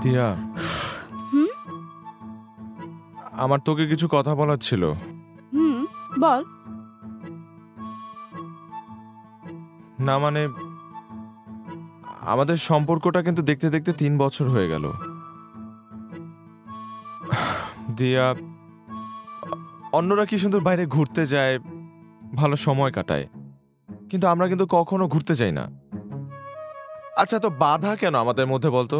দিয়া, আমার তোকে কিছু কথা বলার ছিল। বল। না মানে আমাদের সম্পর্কটা কিন্তু দেখতে দেখতে 3 বছর হয়ে গেল। দিয়া, অন্যরা কি সুন্দর বাইরে ঘুরতে যায়, ভালো সময় কাটায়, কিন্তু আমরা কিন্তু কখনো ঘুরতে যাই না। আচ্ছা, তো বাধা কেন আমাদের মধ্যে বলতো?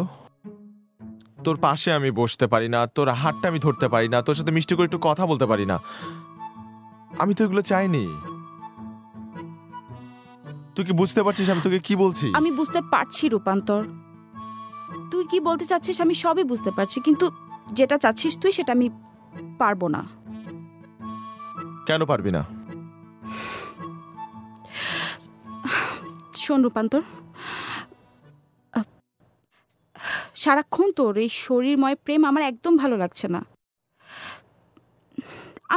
তোর পাশে আমি বসতে পারি না, তোর হাতটা আমি ধরতে পারি না, তোর সাথে মিষ্টি করে একটু কথা বলতে পারি না। আমি তো এগুলো চাইনি। তুই কি বুঝতে পারছিস আমি তোকে কি বলছি? আমি বুঝতে পারছি রূপান্তর, তুই কি বলতে চাচ্ছিস আমি সবই বুঝতে পারছি, কিন্তু যেটা চাচ্ছিস তুই সেটা আমি পারবো না। কেন পারবি না? শোন রূপান্তর, সারাক্ষণ তোর এই শরীরময় প্রেম আমার একদম ভালো লাগছে না।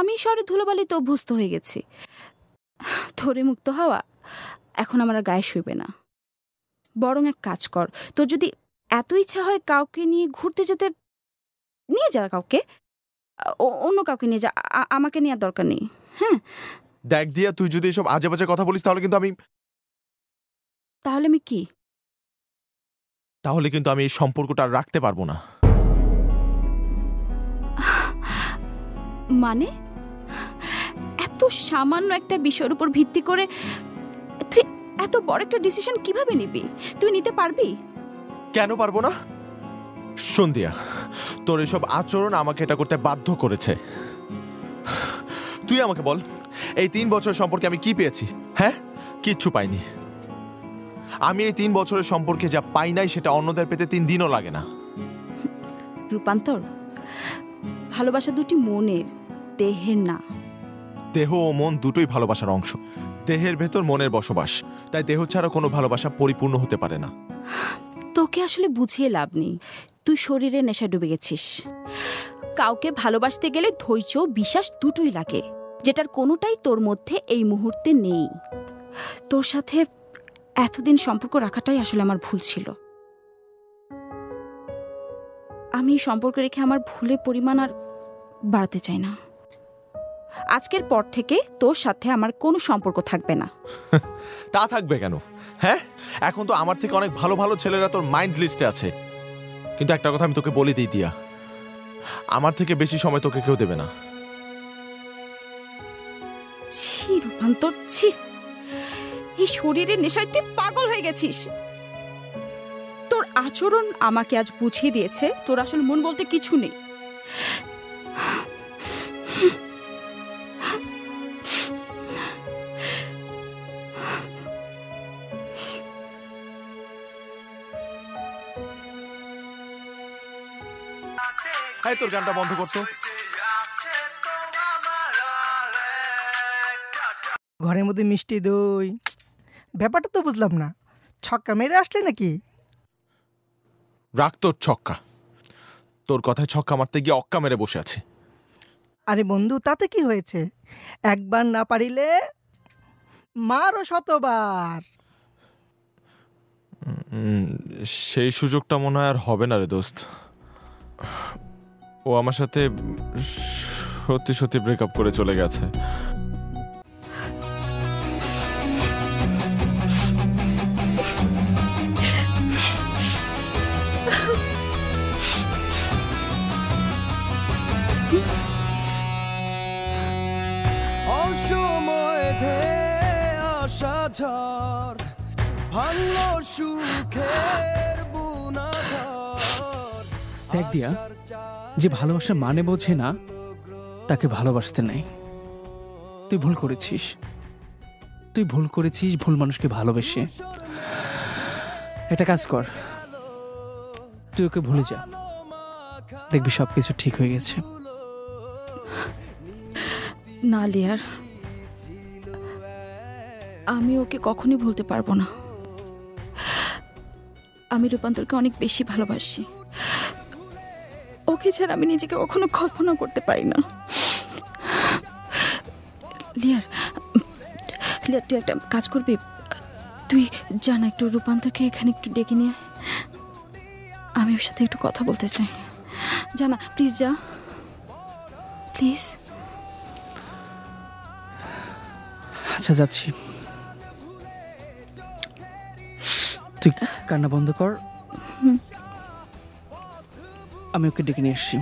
আমি শহরে ধুলোবালিতে অভ্যস্ত হয়ে গেছি। ধরে মুক্ত হওয়া এখন আমার আর গায়ে শুইবে না। বরং এক কাজ কর, তোর যদি এত ইচ্ছা হয় কাউকে নিয়ে ঘুরতে যেতে, নিয়ে যা কাউকে, অন্য কাউকে নিয়ে যা, আমাকে নেওয়ার দরকার নেই। হ্যাঁ দেখ দিয়া, তুই যদি এসব আজে বাজে কথা বলিস তাহলে কিন্তু আমি কি? তাহলে কিন্তু আমি এই সম্পর্কটা আর রাখতে পারবো না। মানে এত সামান্য একটা বিষয়ের উপর ভিত্তি করে তুই এত বড় একটা ডিসিশন কিভাবে নিবি? তুই নিতে পারবি? কেন পারবো না? শোন দিয়া, তোর এসব আচরণ আমাকে এটা করতে বাধ্য করেছে। তুই আমাকে বল, এই 3 বছর সম্পর্কে আমি কি পেয়েছি? হ্যাঁ, কিচ্ছু পাইনি। আমি এই 3 বছরের সম্পর্কে যা পাই নাই সেটা অন্যদের পেতে 3 দিনও লাগে না। রূপান্তর, ভালোবাসা দুটি মনের, দেহের না। দেহ ও মন দুটোই ভালোবাসার অংশ। দেহের ভেতর মনের বসবাস, তাই দেহ ছাড়া কোনো ভালোবাসা পরিপূর্ণ হতে পারে না। তোকে আসলে বুঝিয়ে লাভ নেই, তুই শরীরে নেশা ডুবে গেছিস। কাউকে ভালোবাসতে গেলে ধৈর্য বিশ্বাস দুটোই লাগে, যেটার কোনোটাই তোর মধ্যে এই মুহূর্তে নেই। তোর সাথে এতদিন সম্পর্ক রাখাটাই আসলে আমার ভুল ছিল। আমি সম্পর্ক রেখে আমার ভুলের পরিমাণ আর বাড়াতে চাই না। আজকের পর থেকে তোর সাথে আমার কোনো সম্পর্ক থাকবে না। তা থাকবে কেন? হ্যাঁ, এখন তো আমার থেকে অনেক ভালো ভালো ছেলেরা তোর মাইন্ড লিস্টে আছে। কিন্তু একটা কথা আমি তোকে বলে দিই দিয়া, আমার থেকে বেশি সময় তোকে কেউ দেবে না। ছি রূপান্তর, ছি! এই শরীরের নেশায় তুই পাগল হয়ে গেছিস। তোর আচরণ আমাকে আজ বুঝিয়ে দিয়েছে তোর আসলে মন বলতে কিছু নেই। তোর গানটা বন্ধ করতো। ঘরের মধ্যে মিষ্টি দই, ব্যাপারটা তো বুঝলাম না। ছক্কা মেরে আসলে নাকি? রাখ তোর ছক্কা। তোর কথায় ছক্কা মারতে গিয়ে অক্কা মেরে বসে আছে। আরে বন্ধু, তাতে কি হয়েছে? একবার না পারিলে মারো শতবার। সেই সুযোগটা মনে হয় আর হবে না রে দোস্ত। ও আমার সাথে সত্যি সত্যি ব্রেকআপ করে চলে গেছে। অসময় ধে আসা ঝড় ভাঙলো সুখের বুনাঘর। দেখ দিয়া, যে ভালোবাসা মানে বোঝে না তাকে ভালোবাসতে নাই। তুই ভুল করেছিস, ভুল মানুষকে ভালোবেসে। একটা কাজ কর, তুই ওকে ভুলে যা, দেখবি সবকিছু ঠিক হয়ে গেছে। না লিয়ার, আমি ওকে কখনোই ভুলতে পারবো না। আমি রূপান্তরকে অনেক বেশি ভালোবাসি। ওকে ছাড়া আমি নিজেকে কখনো কল্পনা করতে পারি না। লিয়ার, তুই একটা কাজ করবি, তুই জানা একটু রূপান্তরকে এখানে একটু ডেকে নিয়ে। আমি ওর সাথে একটু কথা বলতে চাই। জানা প্লিজ যা, প্লিজ। আচ্ছা যাচ্ছি, তুই কান্না বন্ধ কর, আমি ওকে ডেকে নিয়ে এসছি।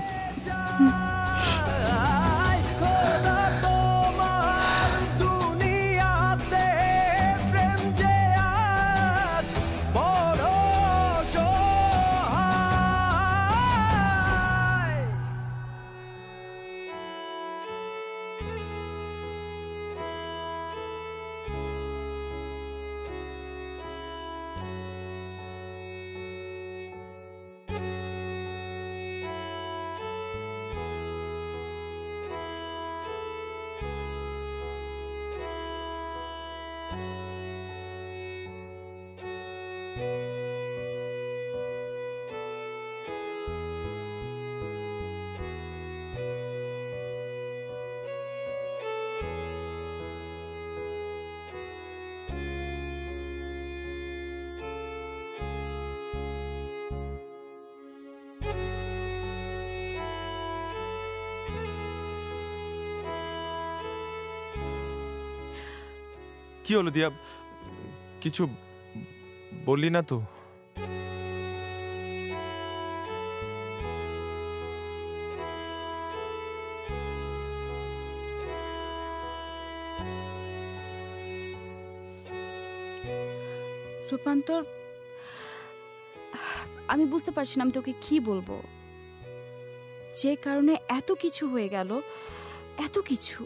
কি হলো দিয়া, কিছু বললি না তো? রূপান্তর, আমি বুঝতে পারছি না আমি তোকে কি বলবো। যে কারণে এত কিছু হয়ে গেল, এত কিছু,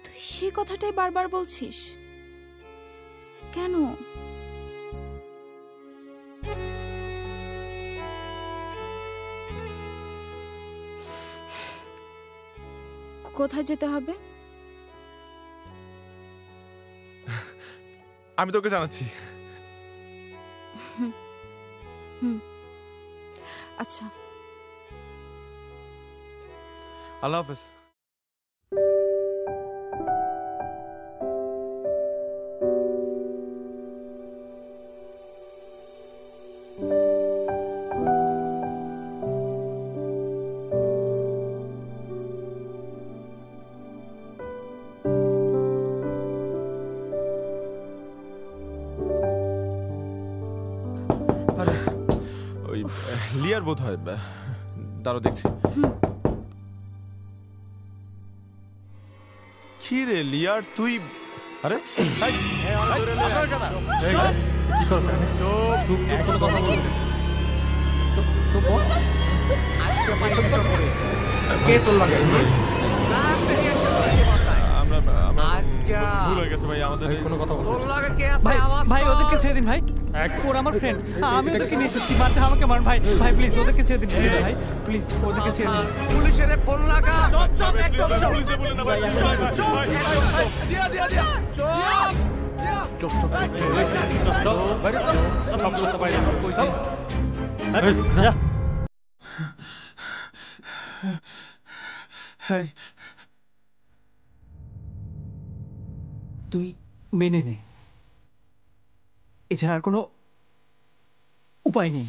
তুই সে কথাটাই বারবার বলছিস কেন? কোথায় যেতে হবে? আমি তোকে জানাচ্ছি। আচ্ছা, আল্লাহ হাফেজ। ওই লিয়ার বোধ হয়, দাঁড়ো দেখছি। কি রে লিয়ার, তুই? আরে কি করছ? কে তোর লাগে? ভুল হয়ে গেছে ভাই, আমাদের কোনো কথা বলো। ভাই ভাই ওদেরকে ছেড়ে দিন ভাই, ওরা আমার ফ্রেন্ড, আমি ওদেরকে নিয়ে এসেছি, মারতে আমাকে মার ভাই। ভাই প্লিজ ওদেরকে ছেড়ে দিন, প্লিজ ভাই, প্লিজ ওদেরকে ছেড়ে দিন। পুলিশের ফোন লাগা। চুপ চুপ একদম চুপ। পুলিশে বলে না ভাই, চুপ চুপ দিয়া দিয়া দিয়া চুপ চুপ চুপ চুপ বাইরে চল, সব করতে পারি না কইছি। এই যা। হ্যাঁ, তুই মেনে নে, এছাড়া আর কোনো উপায় নেই।